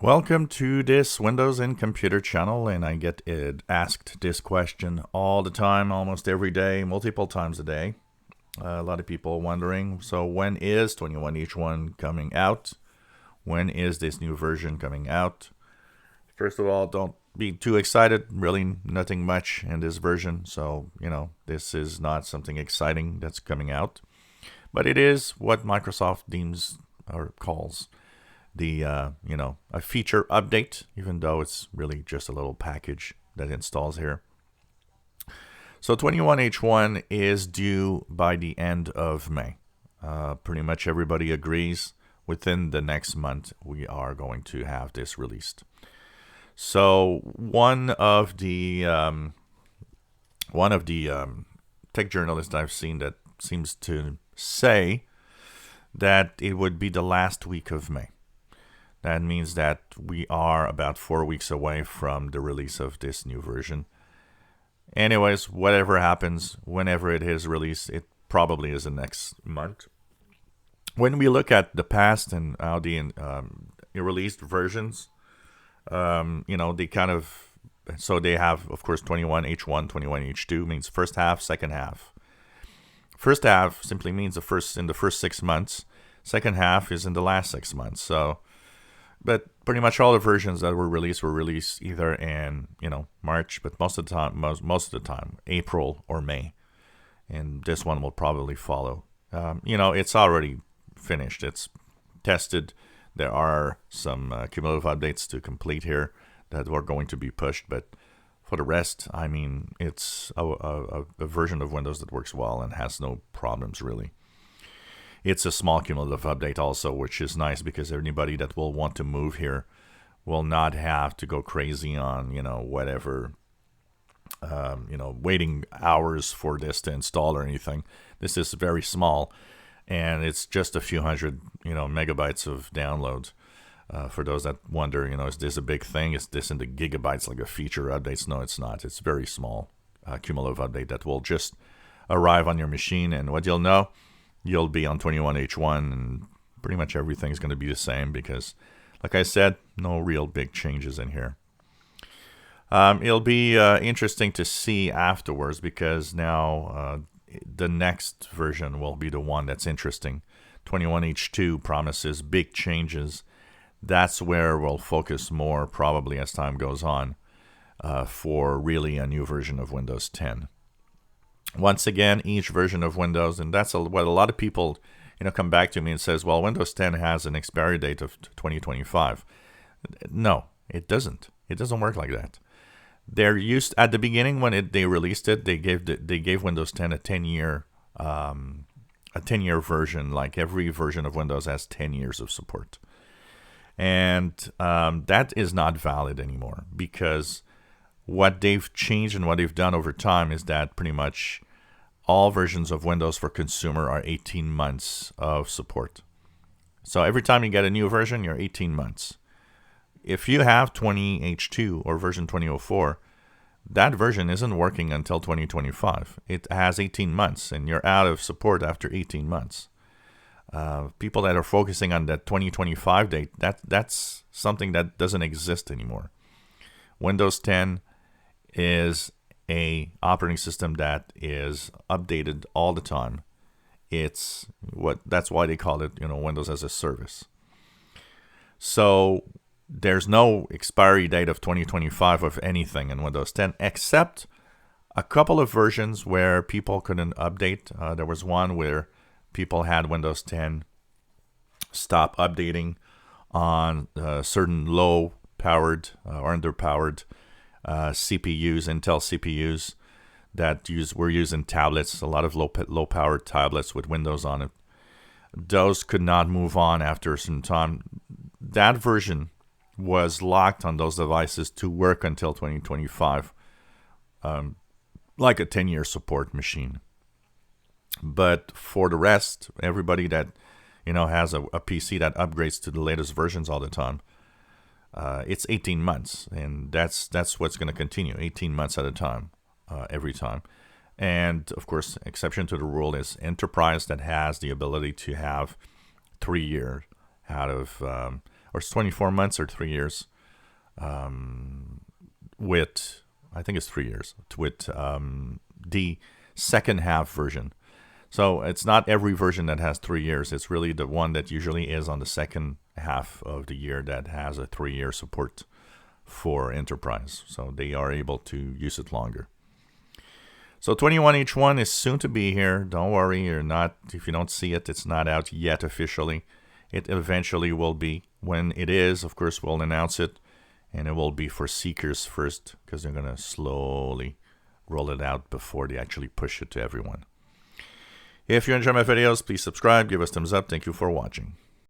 Welcome to this Windows and Computer channel, and I get asked this question all the time, almost every day, multiple times a day. A lot of people wondering, so when is 21H1 coming out? When is this new version coming out? First of all, don't be too excited. Really nothing much in this version, so, this is not something exciting that's coming out. But it is what Microsoft deems or calls the a feature update, even though it's really just a little package that installs here. So 21H1 is due by the end of May. Pretty much everybody agrees within the next month we are going to have this released. So one of the tech journalists I've seen that seems to say that it would be the last week of May. That means that we are about 4 weeks away from the release of this new version. Anyways, whatever happens, whenever it is released, it probably is the next month. When we look at the past and how the released versions, they kind of, so they have, of course, 21H1, 21H2 means first half, second half. First half simply means in the first 6 months. Second half is in the last 6 months. So, but pretty much all the versions that were released either in March, but most of the time April or May, and this one will probably follow. It's already finished. It's tested. There are some cumulative updates to complete here that were going to be pushed, but for the rest, I mean, it's a version of Windows that works well and has no problems really. It's a small cumulative update also, which is nice because anybody that will want to move here will not have to go crazy on, whatever, waiting hours for this to install or anything. This is very small, and it's just a few hundred, megabytes of downloads. For those that wonder, is this a big thing? Is this in the gigabytes like a feature updates? No, it's not. It's very small cumulative update that will just arrive on your machine, and what you'll be on 21H1, and pretty much everything's going to be the same because, like I said, no real big changes in here. It'll be interesting to see afterwards because now the next version will be the one that's interesting. 21H2 promises big changes. That's where we'll focus more probably as time goes on for really a new version of Windows 10. Once again, each version of Windows, and that's what a lot of people come back to me and says, well, Windows 10 has an expiry date of 2025. No, it doesn't. It doesn't work like that. They're used at the beginning when they released it. They gave Windows 10 a 10-year version. Like every version of Windows has 10 years of support, and that is not valid anymore because what they've changed and what they've done over time is that pretty much all versions of Windows for consumer are 18 months of support. So every time you get a new version, you're 18 months. If you have 20H2 or version 2004, that version isn't working until 2025. It has 18 months, and you're out of support after 18 months. People that are focusing on that 2025 date, that's something that doesn't exist anymore. Windows 10 is a operating system that is updated all the time. That's why they call it, Windows as a service. So there's no expiry date of 2025 of anything in Windows 10 except a couple of versions where people couldn't update. There was one where people had Windows 10 stop updating on certain low-powered or underpowered CPUs, Intel CPUs that were using tablets, a lot of low-powered tablets with Windows on it. Those could not move on after a certain time. That version was locked on those devices to work until 2025, like a 10-year support machine. But for the rest, everybody that has a PC that upgrades to the latest versions all the time, it's 18 months, and that's what's going to continue, 18 months at a time, every time. And of course, exception to the rule is Enterprise that has the ability to have 3 years out of or 24 months or 3 years. With, I think it's 3 years, with the second half version. So it's not every version that has 3 years. It's really the one that usually is on the second half of the year that has a 3-year support for enterprise. So they are able to use it longer. So 21H1 is soon to be here. Don't worry, if you don't see it, it's not out yet officially. It eventually will be. When it is, of course, we'll announce it. And it will be for seekers first, because they're going to slowly roll it out before they actually push it to everyone. If you enjoy my videos, please subscribe, give us thumbs up. Thank you for watching.